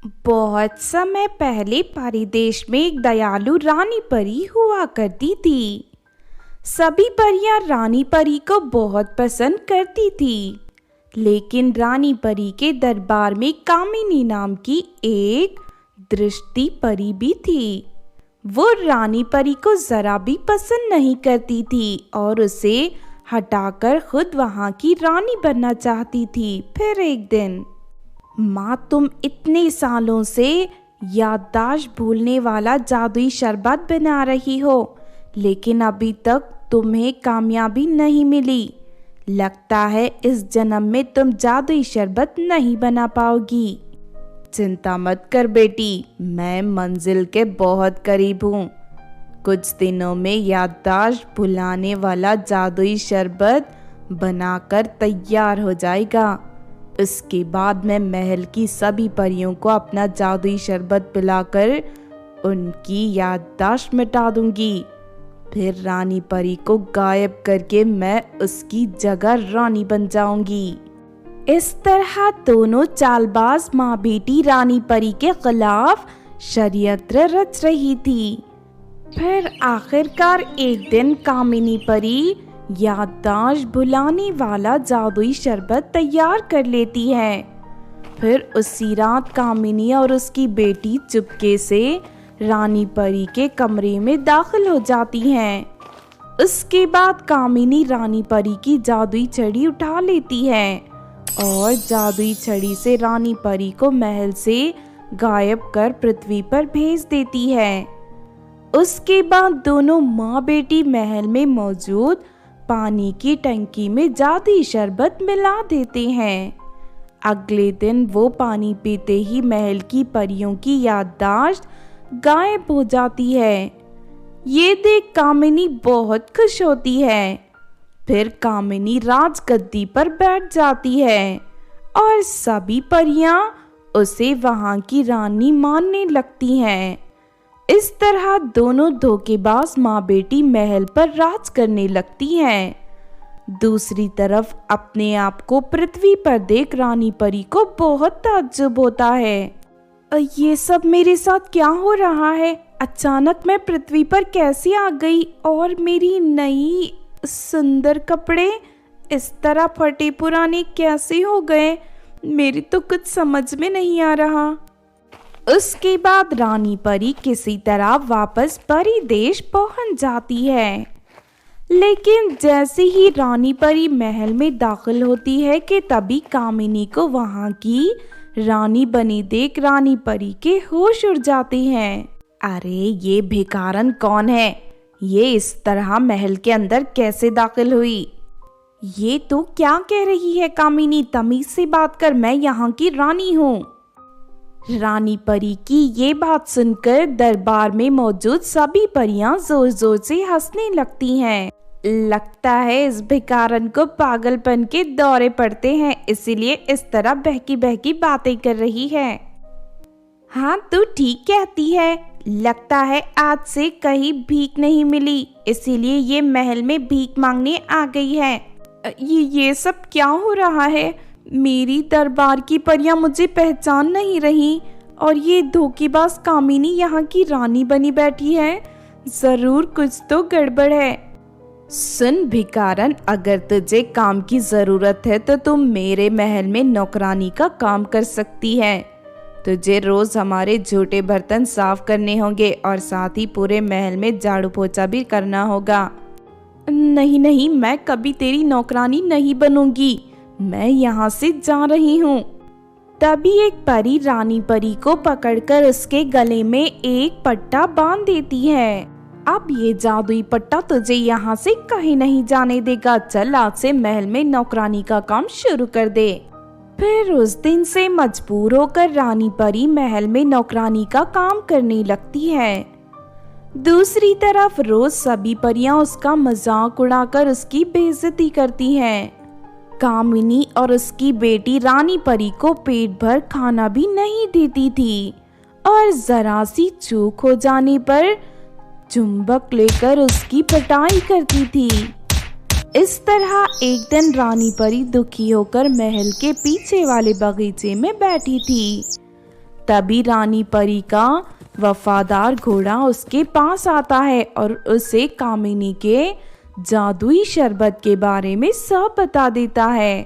बहुत समय पहले परिदेश में एक दयालु रानी परी हुआ करती थी। सभी परियां रानी परी को बहुत पसंद करती थी, लेकिन रानी परी के दरबार में कामिनी नाम की एक दृष्टि परी भी थी। वो रानी परी को जरा भी पसंद नहीं करती थी और उसे हटाकर खुद वहां की रानी बनना चाहती थी। फिर एक दिन, माँ, तुम इतने सालों से याददाश्त भूलने वाला जादुई शरबत बना रही हो, लेकिन अभी तक तुम्हें कामयाबी नहीं मिली। लगता है इस जन्म में तुम जादुई शरबत नहीं बना पाओगी। चिंता मत कर बेटी, मैं मंजिल के बहुत करीब हूँ। कुछ दिनों में याददाश्त भुलाने वाला जादुई शरबत बनाकर तैयार हो जाएगा। इसके बाद मैं महल की सभी परियों को अपना जादुई शरबत पिलाकर उनकी याददाश्त मिटा दूंगी। फिर रानी परी को गायब करके मैं उसकी जगह रानी बन जाऊंगी। इस तरह दोनों चालबाज माँ बेटी रानी परी के खिलाफ षड्यंत्र रच रही थी। फिर आखिरकार एक दिन कामिनी परी याददाश्त भुलाने वाला जादुई शरबत तैयार कर लेती है। फिर उसी रात कामिनी और उसकी बेटी चुपके से रानी परी के कमरे में दाखिल हो जाती हैं। उसके बाद कामिनी रानी परी की जादुई छड़ी उठा लेती है और जादुई छड़ी से रानी परी को महल से गायब कर पृथ्वी पर भेज देती है। उसके बाद दोनों माँ बेटी महल में मौजूद पानी की टंकी में जादुई शरबत मिला देते हैं। अगले दिन वो पानी पीते ही महल की परियों की याददाश्त गायब हो जाती है। ये देख कामिनी बहुत खुश होती है। फिर कामिनी राजगद्दी पर बैठ जाती है और सभी परियां उसे वहां की रानी मानने लगती हैं। इस तरह दोनों धोखेबाज माँ बेटी महल पर राज करने लगती हैं। दूसरी तरफ अपने आप को पृथ्वी पर देख रानी परी को बहुत ताज्जुब होता है। ये सब मेरे साथ क्या हो रहा है? अचानक मैं पृथ्वी पर कैसे आ गई और मेरी नई सुंदर कपड़े इस तरह फटे पुराने कैसे हो गए? मेरी तो कुछ समझ में नहीं आ रहा। उसके बाद रानी परी किसी तरह वापस परी देश पहुंच जाती है, लेकिन जैसे ही रानी परी महल में दाखिल होती है कि तभी कामिनी को वहां की रानी बनी देख रानी परी के होश उड़ जाते हैं। अरे ये भिखारन कौन है? ये इस तरह महल के अंदर कैसे दाखिल हुई? ये तो क्या कह रही है कामिनी? तमीज से बात कर, मैं यहाँ की रानी हूँ। रानी परी की ये बात सुनकर दरबार में मौजूद सभी परियां जोर जोर से हंसने लगती हैं। लगता है इस भिखारन को पागलपन के दौरे पड़ते हैं, इसीलिए इस तरह बहकी बहकी बातें कर रही है। हाँ, तू ठीक कहती है। लगता है आज से कहीं भीख नहीं मिली, इसीलिए ये महल में भीख मांगने आ गई है। ये सब क्या हो रहा है? मेरी दरबार की परियां मुझे पहचान नहीं रही और ये धोखेबाज कामिनी यहाँ की रानी बनी बैठी है। जरूर कुछ तो गड़बड़ है। सुन भिखारन, अगर तुझे काम की जरूरत है तो तुम मेरे महल में नौकरानी का काम कर सकती है। तुझे रोज हमारे झूठे बर्तन साफ करने होंगे और साथ ही पूरे महल में झाड़ू पोछा भी करना होगा। नहीं नहीं, मैं कभी तेरी नौकरानी नहीं बनूंगी। मैं यहाँ से जा रही हूँ। तभी एक परी रानी परी को पकड़कर उसके गले में एक पट्टा बांध देती है। अब ये जादुई पट्टा तुझे यहाँ से कहीं नहीं जाने देगा। चल आज से महल में नौकरानी का काम शुरू कर दे। फिर उस दिन से मजबूर होकर रानी परी महल में नौकरानी का काम करने लगती है। दूसरी तरफ रोज सभी परियां उसका मजाक उड़ाकर उसकी बेइज्जती करती हैं। कामिनी और उसकी बेटी रानी परी को पेट भर खाना भी नहीं देती थी और जरा सी चूक हो जाने पर चुंबक लेकर उसकी पिटाई करती थी। इस तरह एक दिन रानी परी दुखी होकर महल के पीछे वाले बगीचे में बैठी थी। तभी रानी परी का वफादार घोड़ा उसके पास आता है और उसे कामिनी के जादुई शरबत के बारे में सब बता देता है।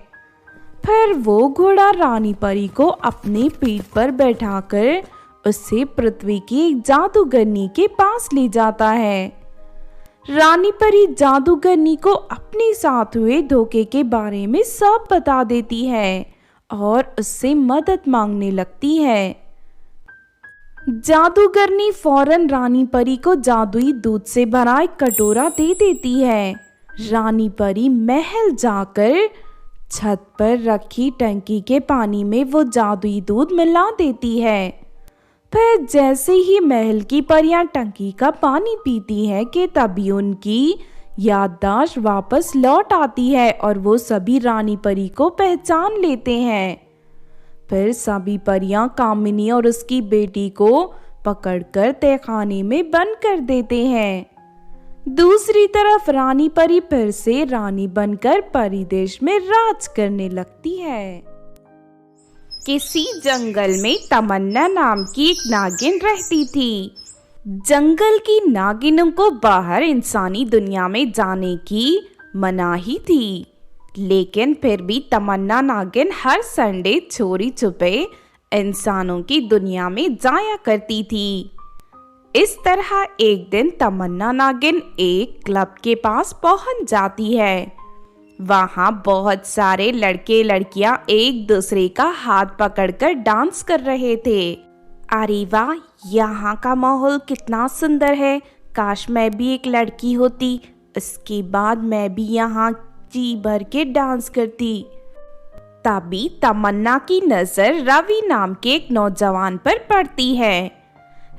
फिर वो घोड़ा रानी परी को अपने पीठ पर बैठाकर उसे पृथ्वी की एक जादूगरनी के पास ले जाता है। रानी परी जादूगरनी को अपने साथ हुए धोखे के बारे में सब बता देती है और उससे मदद मांगने लगती है। जादूगरनी फौरन रानी परी को जादुई दूध से भरा एक कटोरा दे देती है। रानी परी महल जाकर छत पर रखी टंकी के पानी में वो जादुई दूध मिला देती है। फिर जैसे ही महल की परियां टंकी का पानी पीती है कि तभी उनकी याददाश्त वापस लौट आती है और वो सभी रानी परी को पहचान लेते हैं। फिर सभी परियां कामिनी और उसकी बेटी को पकड़कर तहखाने में बंद कर देते हैं। दूसरी तरफ रानी परी फिर से रानी बनकर परी देश में राज करने लगती है। किसी जंगल में तमन्ना नाम की एक नागिन रहती थी। जंगल की नागिनों को बाहर इंसानी दुनिया में जाने की मनाही थी, लेकिन फिर भी तमन्ना नागिन हर संडे चोरी छुपे इंसानों की दुनिया में जाया करती थी। इस तरह एक दिन तमन्ना नागिन एक क्लब के पास पहुंच जाती है। वहां बहुत सारे लड़के लड़कियां एक दूसरे का हाथ पकड़कर डांस कर रहे थे। अरे वाह, यहाँ का माहौल कितना सुंदर है, काश मैं भी एक लड़की होती, इसके बाद मैं भी यहाँ जी भर के डांस करती। तभी तमन्ना की नजर रवि नाम के एक नौजवान पर पड़ती है।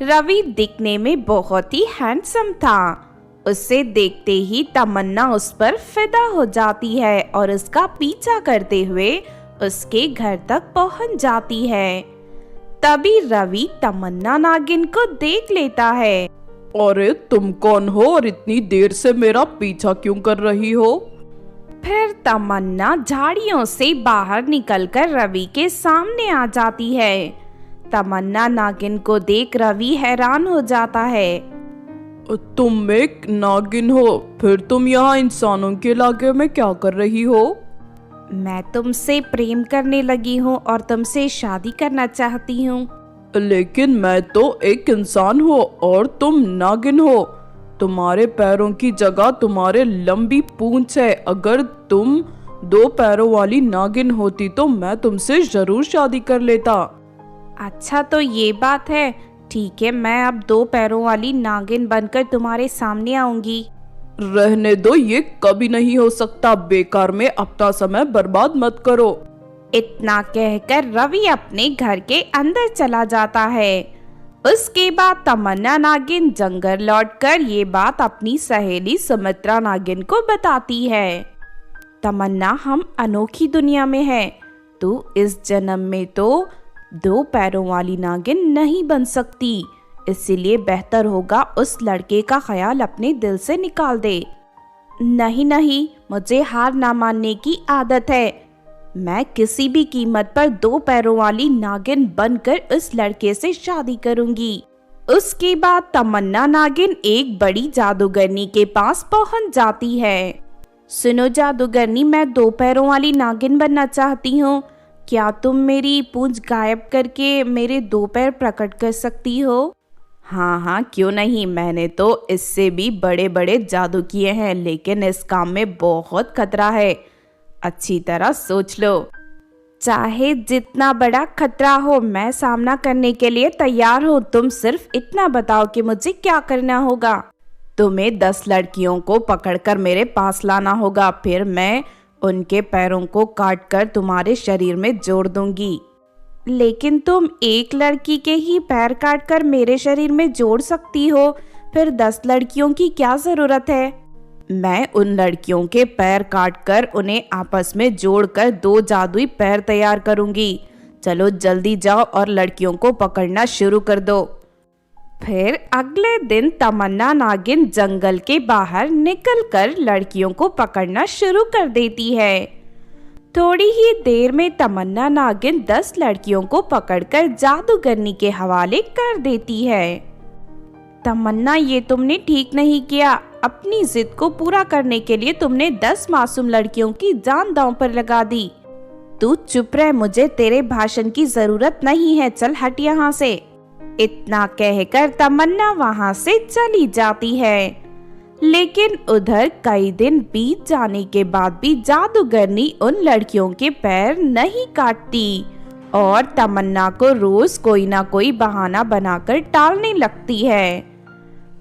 रवि दिखने में बहुत ही हैंडसम था। उसे देखते ही तमन्ना उस पर फिदा हो जाती है और उसका पीछा करते हुए उसके घर तक पहुंच जाती है। तभी रवि तमन्ना नागिन को देख लेता है। अरे तुम कौन हो और इतनी देर से मेरा पीछा क्यों कर रही हो? फिर तमन्ना झाड़ियों से बाहर निकलकर रवि के सामने आ जाती है। तमन्ना नागिन को देख रवि हैरान हो जाता है। तुम एक नागिन हो, फिर तुम यहाँ इंसानों के इलाके में क्या कर रही हो? मैं तुमसे प्रेम करने लगी हूँ और तुमसे शादी करना चाहती हूँ। लेकिन मैं तो एक इंसान हूँ और तुम नागिन हो। तुम्हारे पैरों की जगह तुम्हारे लंबी पूंछ है। अगर तुम 2 पैरों वाली नागिन होती तो मैं तुमसे जरूर शादी कर लेता। अच्छा, तो ये बात है। ठीक है, मैं अब 2 पैरों वाली नागिन बनकर तुम्हारे सामने आऊंगी। रहने दो, ये कभी नहीं हो सकता। बेकार में अपना समय बर्बाद मत करो। इतना कहकर रवि अपने घर के अंदर चला जाता है। उसके बाद तमन्ना नागिन जंगल लौटकर ये बात अपनी सहेली सुमित्रा नागिन को बताती है। तमन्ना, हम अनोखी दुनिया में हैं। तू इस जन्म में तो 2 पैरों वाली नागिन नहीं बन सकती, इसलिए बेहतर होगा उस लड़के का ख्याल अपने दिल से निकाल दे। नहीं नहीं, मुझे हार ना मानने की आदत है। मैं किसी भी कीमत पर 2 पैरों वाली नागिन बनकर इस लड़के से शादी करूंगी। उसके बाद तमन्ना नागिन एक बड़ी जादूगरनी के पास पहुंच जाती है। सुनो जादूगरनी, मैं 2 पैरों वाली नागिन बनना चाहती हूँ। क्या तुम मेरी पूंछ गायब करके मेरे 2 पैर प्रकट कर सकती हो? हाँ हाँ, क्यों नहीं। मैंने तो इससे भी बड़े बड़े जादू किए हैं, लेकिन इस काम में बहुत खतरा है। अच्छी तरह सोच लो। चाहे जितना बड़ा खतरा हो, मैं सामना करने के लिए तैयार हूँ। तुम सिर्फ इतना बताओ कि मुझे क्या करना होगा। तुम्हें 10 लड़कियों को पकड़कर मेरे पास लाना होगा, फिर मैं उनके पैरों को काटकर तुम्हारे शरीर में जोड़ दूंगी। लेकिन तुम एक लड़की के ही पैर काटकर मेरे शरीर में जोड़ सकती हो, फिर 10 लड़कियों की क्या जरूरत है? मैं उन लड़कियों के पैर काटकर उन्हें आपस में जोड़कर 2 जादुई पैर तैयार करूंगी। चलो जल्दी जाओ और लड़कियों को पकड़ना शुरू कर दो। फिर अगले दिन तमन्ना नागिन जंगल के बाहर निकलकर लड़कियों को पकड़ना शुरू कर देती है। थोड़ी ही देर में तमन्ना नागिन 10 लड़कियों को पकड़कर जादूगरनी के हवाले कर देती है। तमन्ना, ये तुमने ठीक नहीं किया। अपनी जिद को पूरा करने के लिए तुमने 10 मासूम लड़कियों की जान दांव पर लगा दी। तू चुप रह, मुझे तेरे भाषण की जरूरत नहीं है, चल हट यहाँ से। इतना कहकर तमन्ना वहाँ से चली जाती है। लेकिन उधर कई दिन बीत जाने के बाद भी जादूगरनी उन लड़कियों के पैर नहीं काटती और तमन्ना को रोज कोई ना कोई बहाना बनाकर टालने लगती है।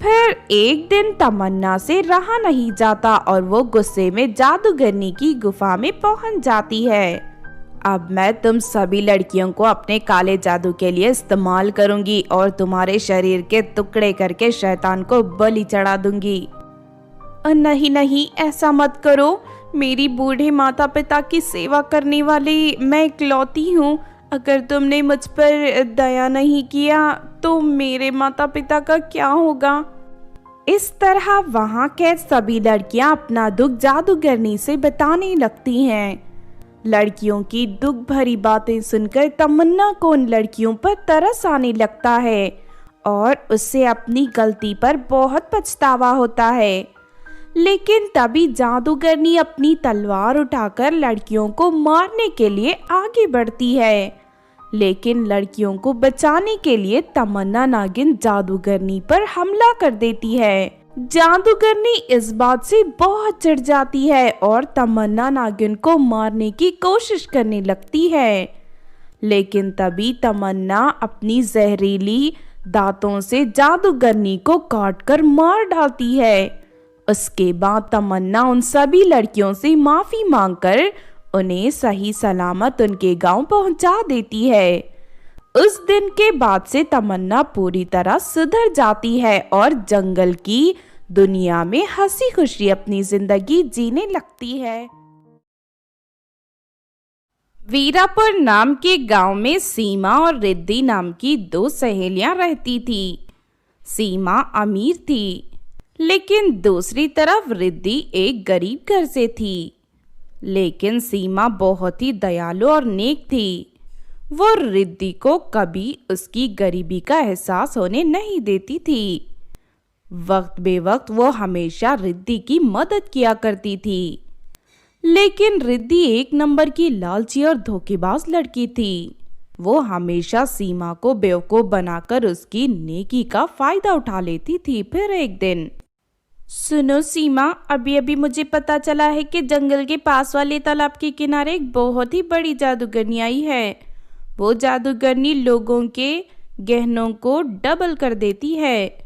फिर एक दिन तमन्ना से रहा नहीं जाता और वो गुस्से में जादूगरनी की गुफा में पहुंच जाती है। अब मैं तुम सभी लड़कियों को अपने काले जादू के लिए इस्तेमाल करूंगी और तुम्हारे शरीर के टुकड़े करके शैतान को बलि चढ़ा दूंगी। नहीं नहीं, ऐसा मत करो। मेरी बूढ़े माता पिता की सेवा करने वाली मैं इकलौती हूँ। अगर तुमने मुझ पर दया नहीं किया तो मेरे माता पिता का क्या होगा। इस तरह वहाँ के सभी लड़कियाँ अपना दुख जादूगरनी से बताने लगती हैं। लड़कियों की दुख भरी बातें सुनकर तमन्ना को उन लड़कियों पर तरस आने लगता है और उससे अपनी गलती पर बहुत पछतावा होता है। लेकिन तभी जादूगरनी अपनी तलवार उठाकर लड़कियों को मारने के लिए आगे बढ़ती है। लेकिन लड़कियों को बचाने के लिए तमन्ना नागिन जादूगरनी पर हमला कर देती है। जादूगरनी इस बात से बहुत चिढ़ जाती है और तमन्ना नागिन को मारने की कोशिश करने लगती है। लेकिन तभी तमन्ना अपनी जहरीली दांतों से जादूगरनी को काटकर मार डालती है। उसके बाद तमन्ना उन सभी लड़कियों से माफी मांगकर उन्हें सही सलामत उनके गांव पहुंचा देती है। उस दिन के बाद से तमन्ना पूरी तरह सुधर जाती है और जंगल की दुनिया में हंसी खुशी अपनी जिंदगी जीने लगती है। वीरापुर नाम के गांव में सीमा और रिद्धि नाम की 2 सहेलियां रहती थी। सीमा अमीर थी, लेकिन दूसरी तरफ रिद्धि एक गरीब घर से थी। लेकिन सीमा बहुत ही दयालु और नेक थी। वो रिद्धि को कभी उसकी गरीबी का एहसास होने नहीं देती थी। वक्त बेवक्त वो हमेशा रिद्धि की मदद किया करती थी। लेकिन रिद्धि एक नंबर की लालची और धोखेबाज लड़की थी। वो हमेशा सीमा को बेवकूफ बनाकर उसकी नेकी का फायदा उठा लेती थी। फिर एक दिन, सुनो सीमा, अभी अभी मुझे पता चला है कि जंगल के पास वाले तालाब के किनारे एक बहुत ही बड़ी जादूगरनी आई है। वो जादूगरनी लोगों के गहनों को डबल कर देती है।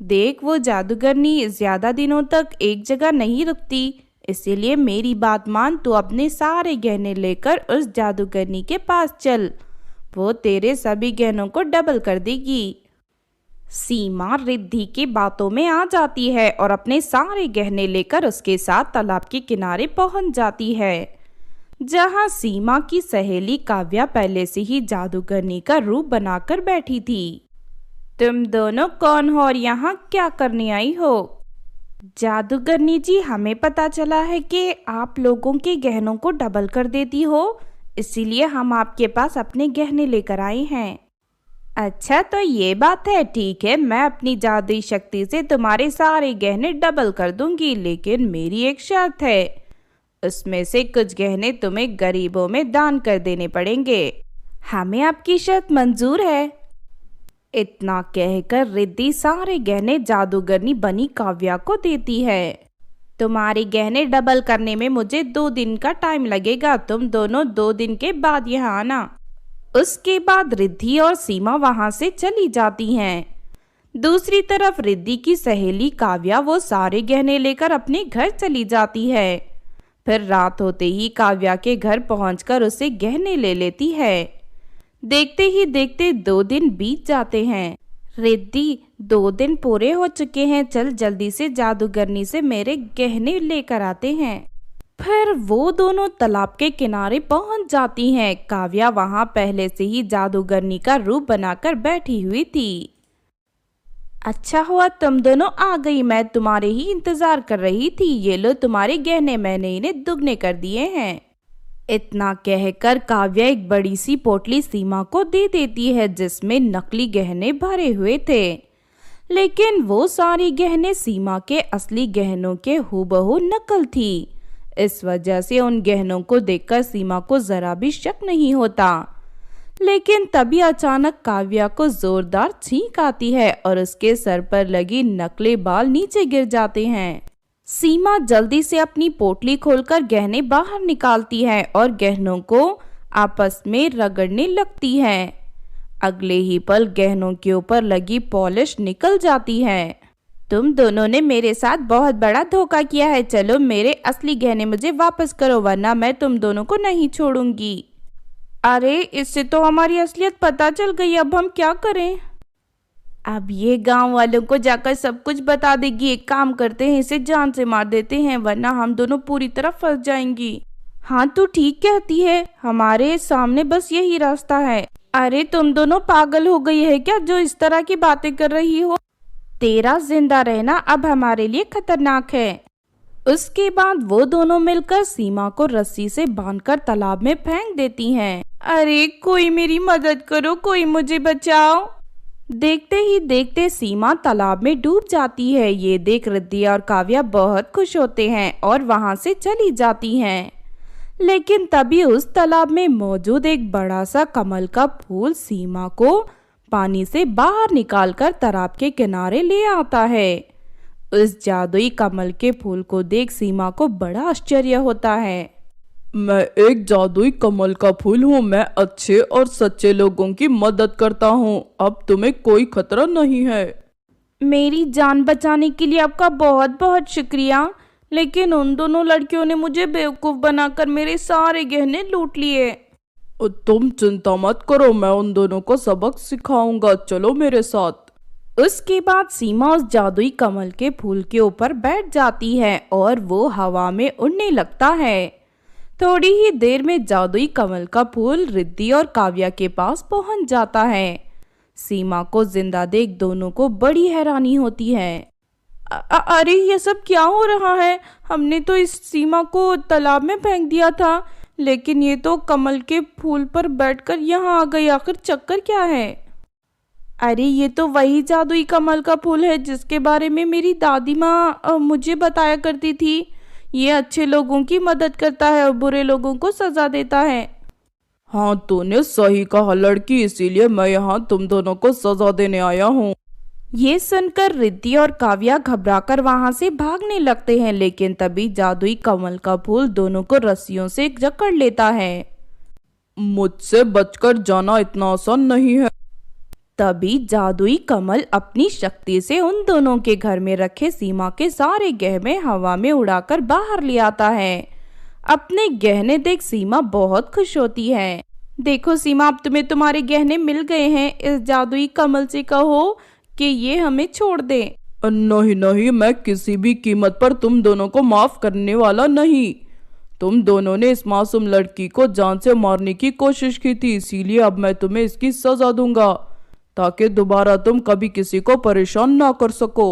देख, वो जादूगरनी ज्यादा दिनों तक एक जगह नहीं रुकती, इसीलिए मेरी बात मान, तू अपने सारे गहने लेकर उस जादूगरनी के पास चल। वो तेरे सभी गहनों को डबल कर देगी। सीमा रिद्धि की बातों में आ जाती है और अपने सारे गहने लेकर उसके साथ तालाब के किनारे पहुंच जाती है, जहां सीमा की सहेली काव्या पहले से ही जादूगरनी का रूप बनाकर बैठी थी। तुम दोनों कौन हो और यहाँ क्या करने आई हो? जादूगरनी जी, हमें पता चला है कि आप लोगों के गहनों को डबल कर देती हो, इसीलिए हम आपके पास अपने गहने लेकर आए हैं। अच्छा, तो ये बात है, ठीक है, मैं अपनी जादुई शक्ति से तुम्हारे सारे गहने डबल कर दूंगी, लेकिन मेरी एक शर्त है। उसमें से कुछ गहने तुम्हें गरीबों में दान कर देने पड़ेंगे। हमें आपकी शर्त मंजूर है। इतना कहकर रिद्धि सारे गहने जादूगरनी बनी काव्या को देती है। तुम्हारे गहने डबल करने में मुझे 2 दिन का टाइम लगेगा, तुम दोनों 2 दिन के बाद यहाँ आना। उसके बाद रिद्धि और सीमा वहां से चली जाती हैं। दूसरी तरफ रिद्धि की सहेली काव्या वो सारे गहने लेकर अपने घर चली जाती है। फिर रात होते ही काव्या के घर पहुंचकर उसे गहने ले लेती है। देखते ही देखते 2 दिन बीत जाते हैं। रिद्धि, 2 दिन पूरे हो चुके हैं, चल जल्दी से जादूगरनी से मेरे गहने लेकर आते हैं। फिर वो दोनों तालाब के किनारे पहुंच जाती हैं। काव्या वहां पहले से ही जादूगरनी का रूप बनाकर बैठी हुई थी। अच्छा हुआ तुम दोनों आ गई, मैं तुम्हारे ही इंतजार कर रही थी। ये लो तुम्हारे गहने, मैंने इन्हें दुगने कर दिए हैं। इतना कहकर काव्या एक बड़ी सी पोटली सीमा को दे देती है जिसमें नकली गहने भरे हुए थे। लेकिन वो सारी गहने सीमा के असली गहनों के हूबहू नकल थी। इस वजह से उन गहनों को देखकर सीमा को जरा भी शक नहीं होता। लेकिन तभी अचानक काव्या को जोरदार छींक आती है और उसके सर पर लगी नकली बाल नीचे गिर जाते हैं। सीमा जल्दी से अपनी पोटली खोलकर गहने बाहर निकालती है और गहनों को आपस में रगड़ने लगती है। अगले ही पल गहनों के ऊपर लगी पॉलिश निकल जाती है। तुम दोनों ने मेरे साथ बहुत बड़ा धोखा किया है। चलो मेरे असली गहने मुझे वापस करो वरना मैं तुम दोनों को नहीं छोड़ूंगी। अरे इससे तो हमारी असलियत पता चल गई, अब हम क्या करें? अब ये गांव वालों को जाकर सब कुछ बता देगी। एक काम करते हैं, इसे जान से मार देते हैं वरना हम दोनों पूरी तरह फंस जाएंगी। हाँ तू ठीक कहती है, हमारे सामने बस यही रास्ता है। अरे तुम दोनों पागल हो गई है क्या जो इस तरह की बातें कर रही हो? तेरा जिंदा रहना अब हमारे लिए खतरनाक है। उसके बाद वो दोनों मिलकर सीमा को रस्सी से बांधकर तालाब में फेंक देती हैं। अरे कोई मेरी मदद करो, कोई मुझे बचाओ। देखते ही देखते सीमा तालाब में डूब जाती है। ये देख रिद्धि और काव्या बहुत खुश होते हैं और वहां से चली जाती हैं। लेकिन तभी उस तालाब में मौजूद एक बड़ा सा कमल का फूल सीमा को पानी से बाहर निकालकर तालाब के किनारे ले आता है। उस जादुई कमल के फूल को देख सीमा को बड़ा आश्चर्य होता है। मैं एक जादुई कमल का फूल हूँ। मैं अच्छे और सच्चे लोगों की मदद करता हूँ। अब तुम्हें कोई खतरा नहीं है। मेरी जान बचाने के लिए आपका बहुत बहुत शुक्रिया। लेकिन उन दोनों लड़कियों ने मुझे बेवकूफ बनाकर मेरे सारे गहने लूट लिए। तुम चिंता मत करो, मैं उन दोनों को सबक सिखाऊंगा। चलो मेरे साथ। उसके बाद सीमा उस जादुई कमल के फूल के ऊपर बैठ जाती है और वो हवा में उड़ने लगता है। थोड़ी ही देर में जादुई कमल का फूल रिद्धि और काव्या के पास पहुंच जाता है। सीमा को जिंदा देख दोनों को बड़ी हैरानी होती है। अरे ये सब क्या हो रहा है? हमने तो इस सीमा को तालाब में फेंक दिया था, लेकिन ये तो कमल के फूल पर बैठकर यहाँ आ गई। आखिर चक्कर क्या है? अरे ये तो वही जादुई कमल का फूल है जिसके बारे में मेरी दादी माँ मुझे बताया करती थी। ये अच्छे लोगों की मदद करता है और बुरे लोगों को सजा देता है। हाँ तूने सही कहा लड़की, इसीलिए मैं यहाँ तुम दोनों को सजा देने आया हूँ। ये सुनकर रिद्धि और काव्या घबराकर वहां से भागने लगते हैं। लेकिन तभी जादुई कमल का फूल दोनों को रस्सियों से जकड़ लेता है। मुझसे बचकर जाना इतना आसान नहीं है। तभी जादुई कमल अपनी शक्ति से उन दोनों के घर में रखे सीमा के सारे गहने हवा में उड़ाकर बाहर ले आता है। अपने गहने देख सीमा बहुत खुश होती है। देखो सीमा, अब तुम्हें तुम्हारे गहने मिल गए हैं। इस जादुई कमल से कहो कि ये हमें छोड़ दे। नहीं नहीं, मैं किसी भी कीमत पर तुम दोनों को माफ करने वाला नहीं। तुम दोनों ने इस मासूम लड़की को जान से मारने की कोशिश की थी, इसीलिए अब मैं तुम्हें इसकी सजा दूंगा ताकि दोबारा तुम कभी किसी को परेशान ना कर सको।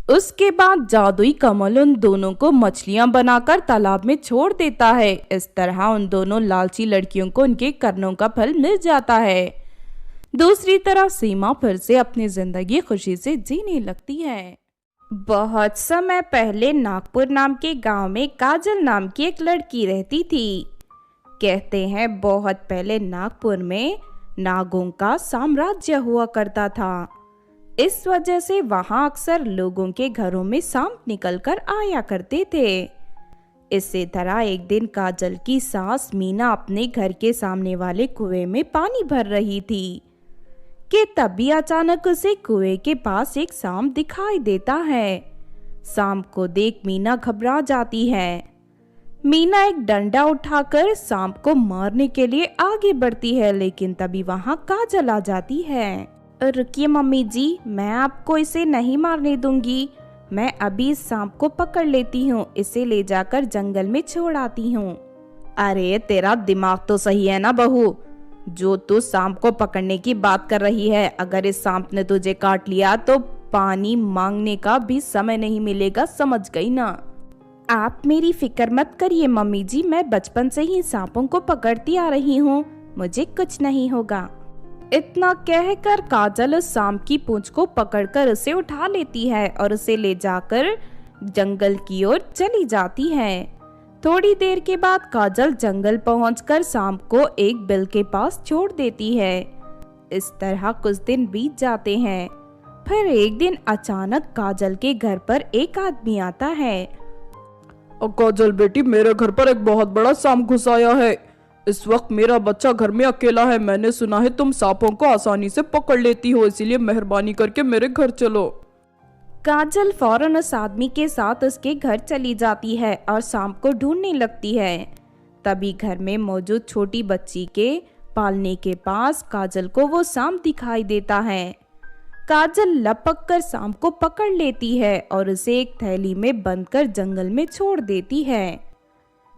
उसके बाद जादुई कमल उन दोनों को मछलियां बनाकर तालाब में छोड़ देता है। इस तरह उन दोनों लालची लड़कियों को उनके कर्मों का फल मिल जाता है। दूसरी तरफ सीमा फिर से अपनी जिंदगी खुशी से जीने लगती है। बहुत समय पहले नागपुर नाम के गांव में काजल नाम की एक लड़की रहती थी। कहते हैं बहुत पहले नागपुर में नागों का साम्राज्य हुआ करता था। इस वजह से वहां अक्सर लोगों के घरों में सांप निकलकर आया करते थे। इसी तरह एक दिन काजल की सास मीना अपने घर के सामने वाले कुएं में पानी भर रही थी कि तभी अचानक उसे कुएं के पास एक सांप दिखाई देता है। सांप को देख मीना घबरा जाती है। मीना एक डंडा उठाकर सांप को मारने के लिए आगे बढ़ती है, लेकिन तभी वहां काजल आ जाती है। रुकिए मम्मी जी, मैं आपको इसे नहीं मारने दूंगी। मैं अभी इस सांप को पकड़ लेती हूँ, इसे ले जाकर जंगल में छोड़ आती हूँ। अरे तेरा दिमाग तो सही है ना बहू, जो तू सांप को पकड़ने की बात कर रही है, अगर इस सांप ने तुझे काट लिया तो पानी मांगने का भी समय नहीं मिलेगा, समझ गई ना? आप मेरी फिक्र मत करिए मम्मी जी, मैं बचपन से ही सांपों को पकड़ती आ रही हूँ, मुझे कुछ नहीं होगा। इतना कहकर काजल उस सांप की पूंछ को पकड़कर उसे उठा लेती है और उसे ले जाकर जंगल की ओर चली जाती है। थोड़ी देर के बाद काजल जंगल पहुंचकर सांप को एक बिल के पास छोड़ देती है। इस तरह कुछ दिन बीत जाते हैं। फिर एक दिन अचानक काजल के घर पर एक आदमी आता है। काजल बेटी, मेरे घर पर एक बहुत बड़ा सांप घुस आया है। इस वक्त मेरा बच्चा घर में अकेला है। मैंने सुना है तुम सांपों को आसानी से पकड़ लेती हो, इसीलिए मेहरबानी करके मेरे घर चलो। काजल फौरन उस आदमी के साथ उसके घर चली जाती है और सांप को ढूंढने लगती है। तभी घर में मौजूद छोटी बच्ची के पालने के पास काजल को वो सांप दिखाई देता है। काजल लपक कर सांप को पकड़ लेती है और उसे एक थैली में बंद कर जंगल में छोड़ देती है।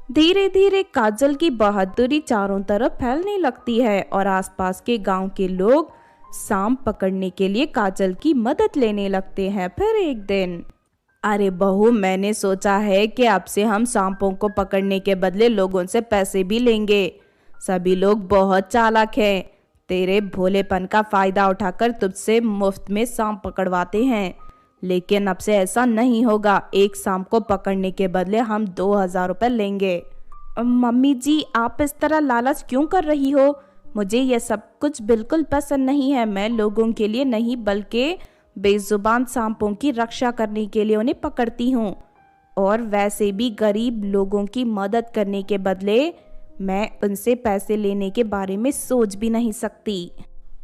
धीरे धीरे काजल की बहादुरी चारों तरफ फैलने लगती है और आसपास के गांव के लोग सांप पकड़ने के लिए काजल की मदद लेने लगते हैं। फिर एक दिन, अरे बहू, मैंने सोचा है कि अब से हम सांपों को पकड़ने के बदले लोगों से पैसे भी लेंगे। सभी लोग बहुत चालाक हैं। तेरे भोलेपन का फायदा उठाकर तुझसे मुफ्त में सांप पकड़वाते हैं, लेकिन अब से ऐसा नहीं होगा। एक सांप को पकड़ने के बदले हम 2000 रुपए लेंगे। मम्मी जी, आप इस तरह लालच क्यों कर रही हो? मुझे यह सब कुछ बिल्कुल पसंद नहीं है। मैं लोगों के लिए नहीं बल्कि बेजुबान सांपों की रक्षा करने के लिए उन्हें पकड़ती हूँ, और वैसे भी गरीब लोगों की मदद करने के बदले मैं उनसे पैसे लेने के बारे में सोच भी नहीं सकती।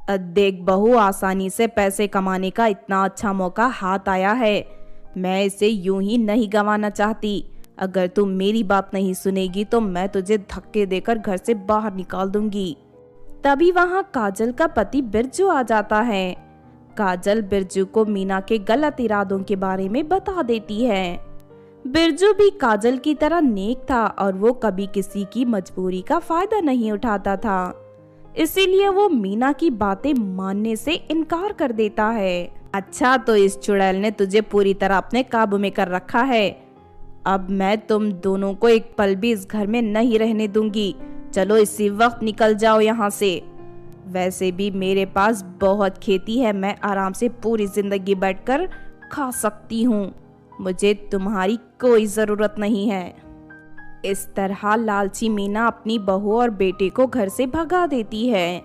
देख बहू, आसानी से पैसे कमाने का इतना अच्छा मौका हाथ आया है, मैं इसे यूं ही नहीं गंवाना चाहती। अगर तू मेरी बात नहीं सुनेगी तो मैं तुझे धक्के देकर घर से बाहर निकाल दूंगी। तभी वहां काजल का पति बिरजू आ जाता है। काजल बिरजू को मीना के गलत इरादों के बारे में बता देती है। बिरजू भी काजल की तरह नेक था और वो कभी किसी की मजबूरी का फायदा नहीं उठाता था, इसीलिए वो मीना की बातें मानने से इनकार कर देता है। अच्छा, तो इस चुड़ैल ने तुझे पूरी तरह अपने काबू में कर रखा है। अब मैं तुम दोनों को एक पल भी इस घर में नहीं रहने दूंगी। चलो इसी वक्त निकल जाओ यहाँ से। वैसे भी मेरे पास बहुत खेती है, मैं आराम से पूरी जिंदगी बैठकर खा सकती हूँ। मुझे तुम्हारी कोई जरूरत नहीं है। इस तरह लालची मीना अपनी बहू और बेटे को घर से भगा देती है।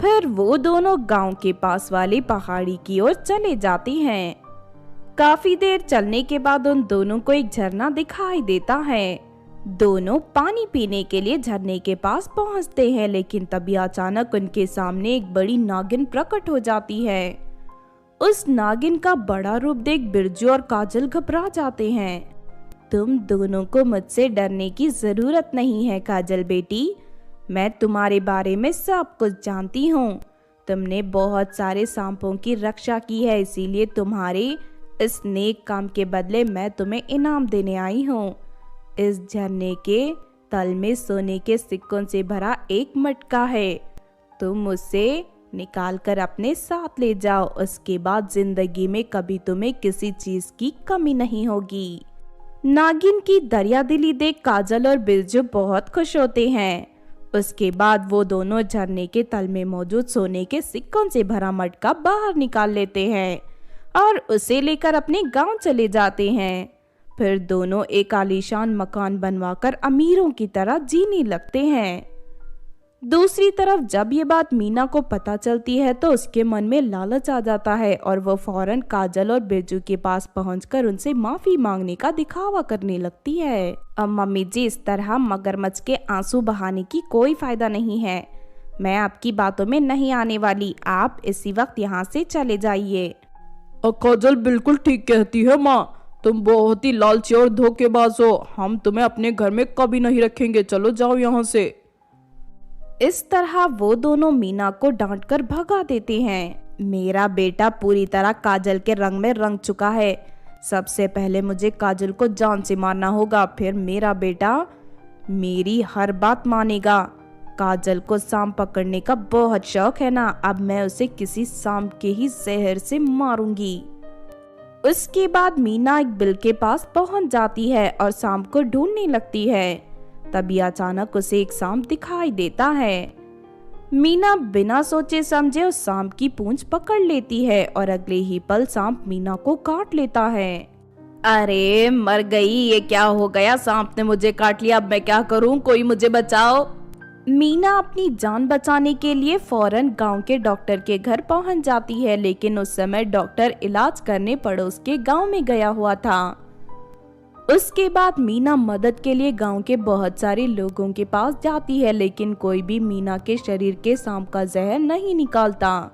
फिर वो दोनों गांव के पास वाली पहाड़ी की ओर चले जाते हैं। काफी देर चलने के बाद उन दोनों को एक झरना दिखाई देता है। दोनों पानी पीने के लिए झरने के पास पहुंचते हैं, लेकिन तभी अचानक उनके सामने एक बड़ी नागिन प्रकट हो जाती है। उस नागिन का बड़ा रूप देख बिरजू और काजल घबरा जाते हैं। तुम दोनों को मुझसे डरने की जरूरत नहीं है काजल बेटी, मैं तुम्हारे बारे में सब कुछ जानती हूँ। तुमने बहुत सारे सांपों की रक्षा की है, इसीलिए तुम्हारे इस नेक काम के बदले मैं तुम्हें इनाम देने आई हूँ। इस झरने के तल में सोने के सिक्कों से भरा एक मटका है, तुम उसे निकाल कर अपने साथ ले जाओ। उसके बाद जिंदगी में कभी तुम्हें किसी चीज की कमी नहीं होगी। नागिन की दरियादिली देख काजल और बिरजू बहुत खुश होते हैं। उसके बाद वो दोनों झरने के तल में मौजूद सोने के सिक्कों से भरा मटका बाहर निकाल लेते हैं और उसे लेकर अपने गांव चले जाते हैं। फिर दोनों एक आलीशान मकान बनवाकर अमीरों की तरह जीने लगते हैं। दूसरी तरफ जब ये बात मीना को पता चलती है तो उसके मन में लालच आ जाता है और वो फौरन काजल और बिरजू के पास पहुंचकर उनसे माफी मांगने का दिखावा करने लगती है। अब मम्मी जी, इस तरह मगरमच्छ के आंसू बहाने की कोई फायदा नहीं है। मैं आपकी बातों में नहीं आने वाली, आप इसी वक्त यहाँ से चले जाइए। काजल बिल्कुल ठीक कहती है माँ, तुम बहुत ही लालची और धोखेबाज हो। हम तुम्हें अपने घर में कभी नहीं रखेंगे, चलो जाओ यहाँ से। इस तरह वो दोनों मीना को डांटकर भगा देते हैं। मेरा बेटा पूरी तरह काजल के रंग में रंग चुका है। सबसे पहले मुझे काजल को जान से मारना होगा, फिर मेरा बेटा मेरी हर बात मानेगा। काजल को सांप पकड़ने का बहुत शौक है ना, अब मैं उसे किसी सांप के ही जहर से मारूंगी। उसके बाद मीना एक बिल के पास पहुंच जाती है और सांप को ढूंढने लगती है। तभी अचानक उसे एक सांप दिखाई देता है। मीना बिना सोचे समझे उस सांप की पूंछ पकड़ लेती है और अगले ही पल सांप मीना को काट लेता है। अरे मर गई, ये क्या हो गया, सांप ने मुझे काट लिया, अब मैं क्या करूं, कोई मुझे बचाओ। मीना अपनी जान बचाने के लिए फौरन गांव के डॉक्टर के घर पहुंच जाती है, लेकिन उस समय डॉक्टर इलाज करने पड़ोस के गांव में गया हुआ था। उसके बाद मीना मदद के लिए गांव के बहुत सारे लोगों के पास जाती है, लेकिन कोई भी मीना के शरीर के सांप का जहर नहीं निकालता।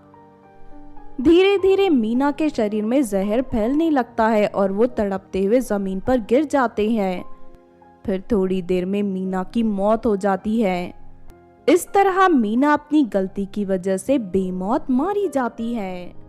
धीरे धीरे मीना के शरीर में जहर फैलने लगता है और वो तड़पते हुए जमीन पर गिर जाते हैं। फिर थोड़ी देर में मीना की मौत हो जाती है। इस तरह मीना अपनी गलती की वजह से बेमौत मारी जाती है।